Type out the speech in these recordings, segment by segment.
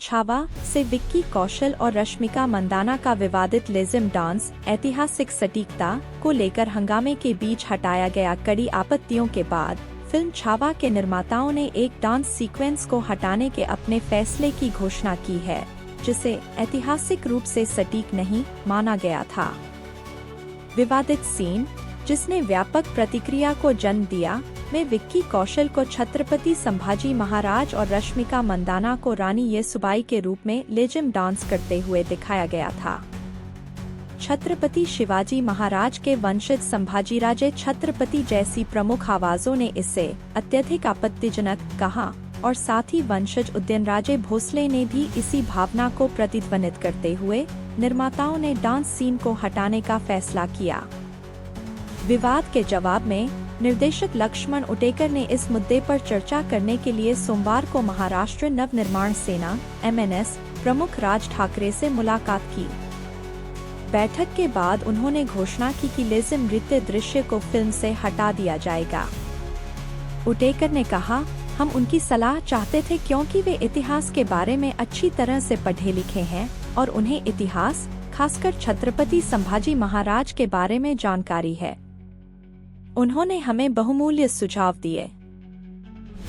छावा से विक्की कौशल और रश्मिका मंदाना का विवादित लेज़िम डांस ऐतिहासिक सटीकता को लेकर हंगामे के बीच हटाया गया। कड़ी आपत्तियों के बाद फिल्म छावा के निर्माताओं ने एक डांस सीक्वेंस को हटाने के अपने फैसले की घोषणा की है, जिसे ऐतिहासिक रूप से सटीक नहीं माना गया था। विवादित सीन, जिसने व्यापक प्रतिक्रिया को जन्म दिया, में विक्की कौशल को छत्रपति संभाजी महाराज और रश्मिका मंदाना को रानी येसुबाई के रूप में लेजिम डांस करते हुए दिखाया गया था। छत्रपति शिवाजी महाराज के वंशज संभाजीराजे छत्रपति जैसी प्रमुख आवाजों ने इसे अत्यधिक आपत्तिजनक कहा और साथ ही वंशज उदयनराजे भोसले ने भी इसी भावना को प्रतिध्वनित करते हुए निर्माताओं ने डांस सीन को हटाने का फैसला किया। विवाद के जवाब में निर्देशक लक्ष्मण उटेकर ने इस मुद्दे पर चर्चा करने के लिए सोमवार को महाराष्ट्र नवनिर्माण सेना (MNS) प्रमुख राज ठाकरे से मुलाकात की। बैठक के बाद उन्होंने घोषणा की कि लेज़िम नृत्य दृश्य को फिल्म से हटा दिया जाएगा। उटेकर ने कहा, हम उनकी सलाह चाहते थे क्योंकि वे इतिहास के बारे में अच्छी तरह से पढ़े लिखे हैं और उन्हें इतिहास, खासकर छत्रपति संभाजी महाराज के बारे में जानकारी है। उन्होंने हमें बहुमूल्य सुझाव दिए।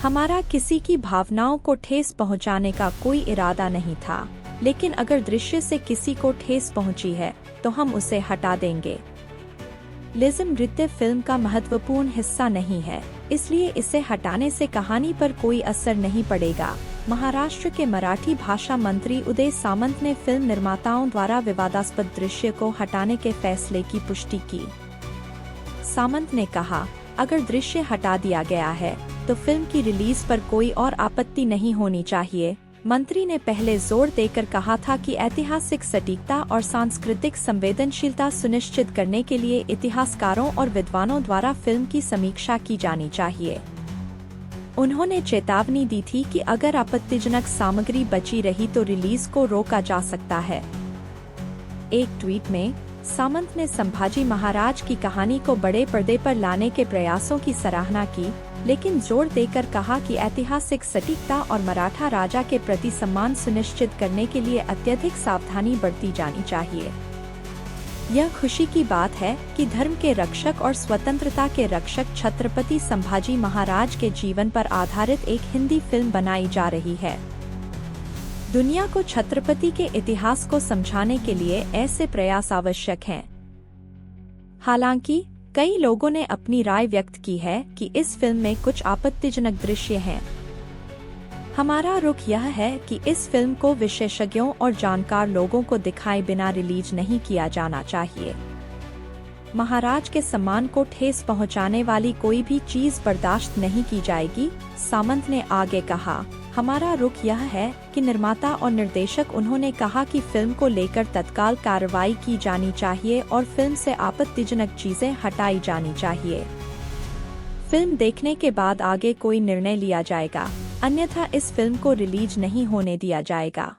हमारा किसी की भावनाओं को ठेस पहुंचाने का कोई इरादा नहीं था, लेकिन अगर दृश्य से किसी को ठेस पहुंची है तो हम उसे हटा देंगे। लेज़िम नृत्य फिल्म का महत्वपूर्ण हिस्सा नहीं है, इसलिए इसे हटाने से कहानी पर कोई असर नहीं पड़ेगा। महाराष्ट्र के मराठी भाषा मंत्री उदय सामंत ने फिल्म निर्माताओं द्वारा विवादास्पद दृश्य को हटाने के फैसले की पुष्टि की। सामंत ने कहा, अगर दृश्य हटा दिया गया है तो फिल्म की रिलीज पर कोई और आपत्ति नहीं होनी चाहिए। मंत्री ने पहले जोर देकर कहा था कि ऐतिहासिक सटीकता और सांस्कृतिक संवेदनशीलता सुनिश्चित करने के लिए इतिहासकारों और विद्वानों द्वारा फिल्म की समीक्षा की जानी चाहिए। उन्होंने चेतावनी दी थी कि अगर आपत्तिजनक सामग्री बची रही तो रिलीज को रोका जा सकता है। एक ट्वीट में सामंत ने संभाजी महाराज की कहानी को बड़े पर्दे पर लाने के प्रयासों की सराहना की, लेकिन जोर देकर कहा कि ऐतिहासिक सटीकता और मराठा राजा के प्रति सम्मान सुनिश्चित करने के लिए अत्यधिक सावधानी बरती जानी चाहिए। यह खुशी की बात है कि धर्म के रक्षक और स्वतंत्रता के रक्षक छत्रपति संभाजी महाराज के जीवन पर आधारित एक हिंदी फिल्म बनाई जा रही है। दुनिया को छत्रपति के इतिहास को समझाने के लिए ऐसे प्रयास आवश्यक हैं। हालांकि कई लोगों ने अपनी राय व्यक्त की है कि इस फिल्म में कुछ आपत्तिजनक दृश्य हैं। हमारा रुख यह है कि इस फिल्म को विशेषज्ञों और जानकार लोगों को दिखाए बिना रिलीज नहीं किया जाना चाहिए। महाराज के सम्मान को ठेस पहुंचाने वाली कोई भी चीज बर्दाश्त नहीं की जाएगी। सामंत ने आगे कहा, हमारा रुख यह है कि निर्माता और निर्देशक उन्होंने कहा कि फिल्म को लेकर तत्काल कार्रवाई की जानी चाहिए और फिल्म से आपत्तिजनक चीजें हटाई जानी चाहिए। फिल्म देखने के बाद आगे कोई निर्णय लिया जाएगा, अन्यथा इस फिल्म को रिलीज नहीं होने दिया जाएगा।